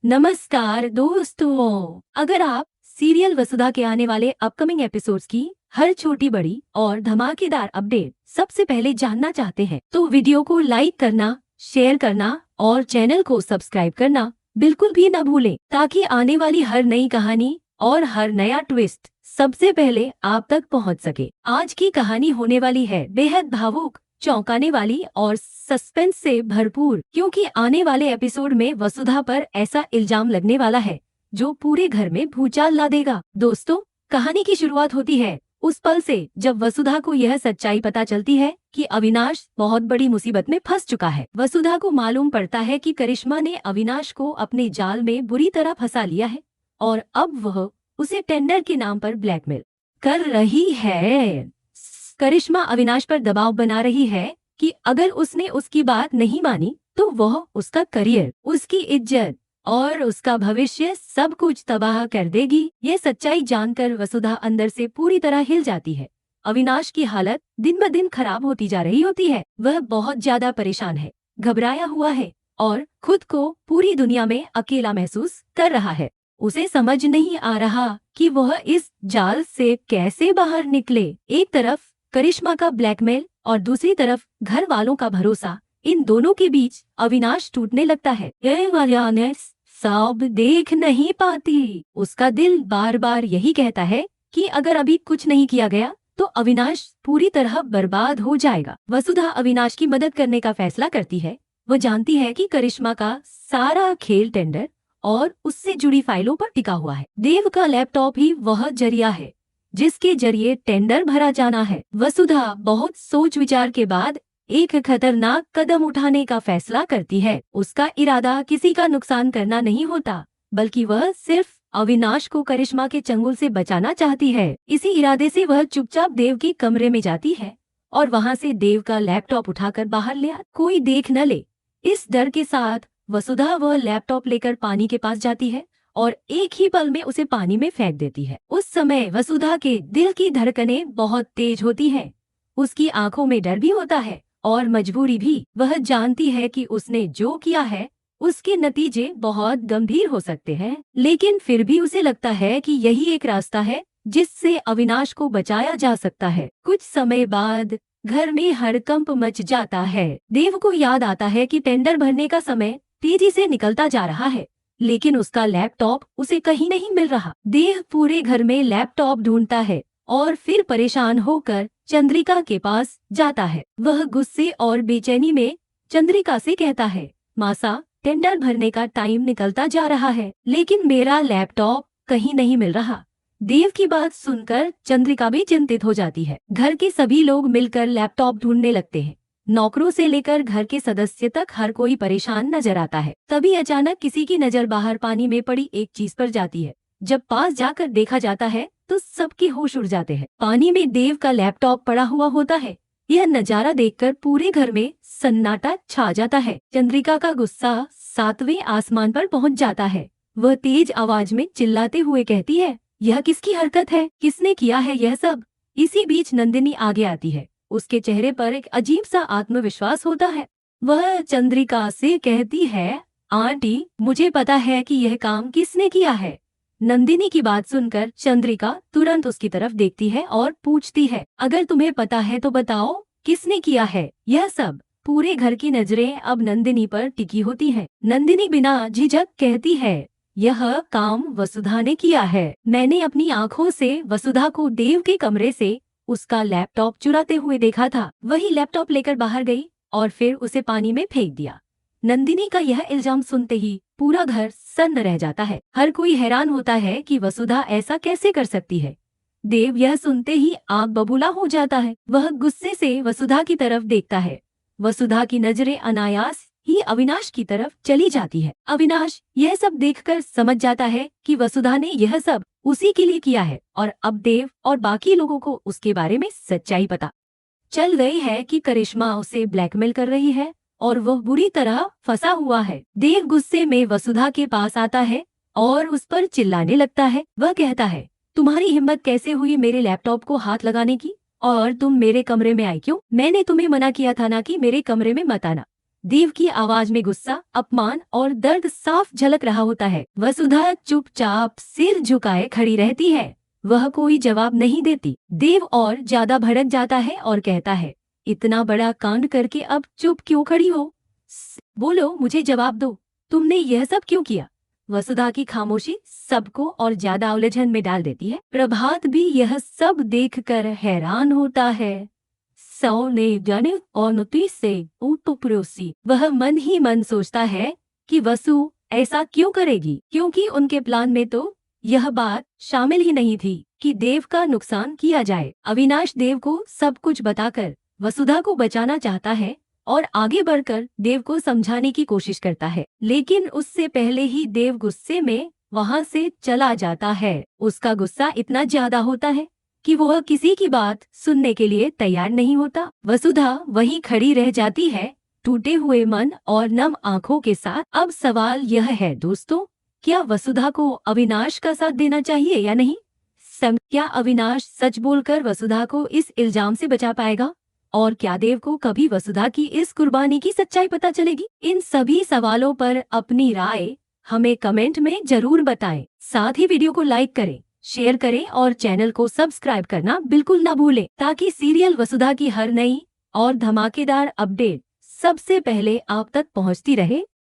नमस्कार दोस्तों, अगर आप सीरियल वसुधा के आने वाले अपकमिंग एपिसोड्स की हर छोटी बड़ी और धमाकेदार अपडेट सबसे पहले जानना चाहते हैं तो वीडियो को लाइक करना, शेयर करना और चैनल को सब्सक्राइब करना बिल्कुल भी न भूलें, ताकि आने वाली हर नई कहानी और हर नया ट्विस्ट सबसे पहले आप तक पहुंच सके। आज की कहानी होने वाली है बेहद भावुक, चौंकाने वाली और सस्पेंस से भरपूर, क्योंकि आने वाले एपिसोड में वसुधा पर ऐसा इल्जाम लगने वाला है जो पूरे घर में भूचाल ला देगा। दोस्तों, कहानी की शुरुआत होती है उस पल से जब वसुधा को यह सच्चाई पता चलती है कि अविनाश बहुत बड़ी मुसीबत में फंस चुका है। वसुधा को मालूम पड़ता है कि करिश्मा ने अविनाश को अपने जाल में बुरी तरह फंसा लिया है और अब वह उसे टेंडर के नाम पर ब्लैकमेल कर रही है। करिश्मा अविनाश पर दबाव बना रही है कि अगर उसने उसकी बात नहीं मानी तो वह उसका करियर, उसकी इज्जत और उसका भविष्य सब कुछ तबाह कर देगी। ये सच्चाई जानकर वसुधा अंदर से पूरी तरह हिल जाती है। अविनाश की हालत दिन ब दिन खराब होती जा रही होती है। वह बहुत ज्यादा परेशान है, घबराया हुआ है और खुद को पूरी दुनिया में अकेला महसूस कर रहा है। उसे समझ नहीं आ रहा कि वह इस जाल से कैसे बाहर निकले। एक तरफ करिश्मा का ब्लैकमेल और दूसरी तरफ घर वालों का भरोसा, इन दोनों के बीच अविनाश टूटने लगता है। सब देख नहीं पाती। उसका दिल बार बार यही कहता है कि अगर अभी कुछ नहीं किया गया तो अविनाश पूरी तरह बर्बाद हो जाएगा। वसुधा अविनाश की मदद करने का फैसला करती है। वह जानती है कि करिश्मा का सारा खेल टेंडर और उससे जुड़ी फाइलों पर टिका हुआ है। देव का लैपटॉप ही वह जरिया है जिसके जरिए टेंडर भरा जाना है। वसुधा बहुत सोच विचार के बाद एक खतरनाक कदम उठाने का फैसला करती है। उसका इरादा किसी का नुकसान करना नहीं होता, बल्कि वह सिर्फ अविनाश को करिश्मा के चंगुल से बचाना चाहती है। इसी इरादे से वह चुपचाप देव के कमरे में जाती है और वहां से देव का लैपटॉप उठाकर बाहर ले कोई देख न ले। इस डर के साथ वसुधा वह लैपटॉप लेकर पानी के पास जाती है और एक ही पल में उसे पानी में फेंक देती है। उस समय वसुधा के दिल की धड़कनें बहुत तेज होती हैं। उसकी आंखों में डर भी होता है और मजबूरी भी। वह जानती है कि उसने जो किया है उसके नतीजे बहुत गंभीर हो सकते हैं, लेकिन फिर भी उसे लगता है कि यही एक रास्ता है जिससे अविनाश को बचाया जा सकता है। कुछ समय बाद घर में हड़कंप मच जाता है। देव को याद आता है कि टेंडर भरने का समय तेजी से निकलता जा रहा है, लेकिन उसका लैपटॉप उसे कहीं नहीं मिल रहा। देव पूरे घर में लैपटॉप ढूंढता है और फिर परेशान होकर चंद्रिका के पास जाता है। वह गुस्से और बेचैनी में चंद्रिका से कहता है, मासा, टेंडर भरने का टाइम निकलता जा रहा है, लेकिन मेरा लैपटॉप कहीं नहीं मिल रहा। देव की बात सुनकर चंद्रिका भी चिंतित हो जाती है। घर के सभी लोग मिलकर लैपटॉप ढूंढने लगते हैं। नौकरों से लेकर घर के सदस्य तक हर कोई परेशान नजर आता है। तभी अचानक किसी की नजर बाहर पानी में पड़ी एक चीज पर जाती है। जब पास जाकर देखा जाता है तो सबके होश उड़ जाते हैं। पानी में देव का लैपटॉप पड़ा हुआ होता है। यह नजारा देखकर पूरे घर में सन्नाटा छा जाता है। चंद्रिका का गुस्सा 7वें आसमान पर पहुंच जाता है। वह तेज आवाज में चिल्लाते हुए कहती है, यह किसकी हरकत है? किसने किया है यह सब? इसी बीच नंदिनी आगे आती है। उसके चेहरे पर एक अजीब सा आत्मविश्वास होता है। वह चंद्रिका से कहती है, आंटी, मुझे पता है कि यह काम किसने किया है। नंदिनी की बात सुनकर चंद्रिका तुरंत उसकी तरफ देखती है और पूछती है, अगर तुम्हें पता है तो बताओ किसने किया है यह सब? पूरे घर की नजरें अब नंदिनी पर टिकी होती हैं। नंदिनी बिना झिझक कहती है, यह काम वसुधा ने किया है। मैंने अपनी आँखों से वसुधा को देव के कमरे से उसका लैपटॉप चुराते हुए देखा था। वही लैपटॉप लेकर बाहर गई और फिर उसे पानी में फेंक दिया। नंदिनी का यह इल्जाम सुनते ही पूरा घर सन्न रह जाता है। हर कोई हैरान होता है कि वसुधा ऐसा कैसे कर सकती है। देव यह सुनते ही आग बबूला हो जाता है। वह गुस्से से वसुधा की तरफ देखता है। वसुधा की नजरें अनायास ही अविनाश की तरफ चली जाती है। अविनाश यह सब देखकर समझ जाता है कि वसुधा ने यह सब उसी के लिए किया है और अब देव और बाकी लोगों को उसके बारे में सच्चाई पता चल गई है कि करिश्मा उसे ब्लैकमेल कर रही है और वह बुरी तरह फंसा हुआ है। देव गुस्से में वसुधा के पास आता है और उस पर चिल्लाने लगता है। वह कहता है, तुम्हारी हिम्मत कैसे हुई मेरे लैपटॉप को हाथ लगाने की? और तुम मेरे कमरे में आई क्यों? मैंने तुम्हें मना किया था ना कि मेरे कमरे में मत आना। देव की आवाज में गुस्सा, अपमान और दर्द साफ झलक रहा होता है। वसुधा चुपचाप सिर झुकाए खड़ी रहती है, वह कोई जवाब नहीं देती। देव और ज्यादा भड़क जाता है और कहता है, इतना बड़ा कांड करके अब चुप क्यों खड़ी हो? बोलो, मुझे जवाब दो, तुमने यह सब क्यों किया? वसुधा की खामोशी सबको और ज्यादा उलझन में डाल देती है। प्रभात भी यह सब देखकर हैरान होता है। सौ ने जाने और नुति से उपरोसी, वह मन ही मन सोचता है कि वसु ऐसा क्यों करेगी, क्योंकि उनके प्लान में तो यह बात शामिल ही नहीं थी कि देव का नुकसान किया जाए। अविनाश देव को सब कुछ बताकर वसुधा को बचाना चाहता है और आगे बढ़कर देव को समझाने की कोशिश करता है, लेकिन उससे पहले ही देव गुस्से में वहां से चला जाता है। उसका गुस्सा इतना ज्यादा होता है कि वह किसी की बात सुनने के लिए तैयार नहीं होता। वसुधा वहीं खड़ी रह जाती है, टूटे हुए मन और नम आंखों के साथ। अब सवाल यह है दोस्तों, क्या वसुधा को अविनाश का साथ देना चाहिए या नहीं? क्या अविनाश सच बोलकर वसुधा को इस इल्जाम से बचा पाएगा? और क्या देव को कभी वसुधा की इस कुर्बानी की सच्चाई पता चलेगी? इन सभी सवालों पर अपनी राय हमें कमेंट में जरूर बताएं। साथ ही वीडियो को लाइक करें, शेयर करें और चैनल को सब्सक्राइब करना बिल्कुल ना भूलें, ताकि सीरियल वसुधा की हर नई और धमाकेदार अपडेट सबसे पहले आप तक पहुंचती रहे।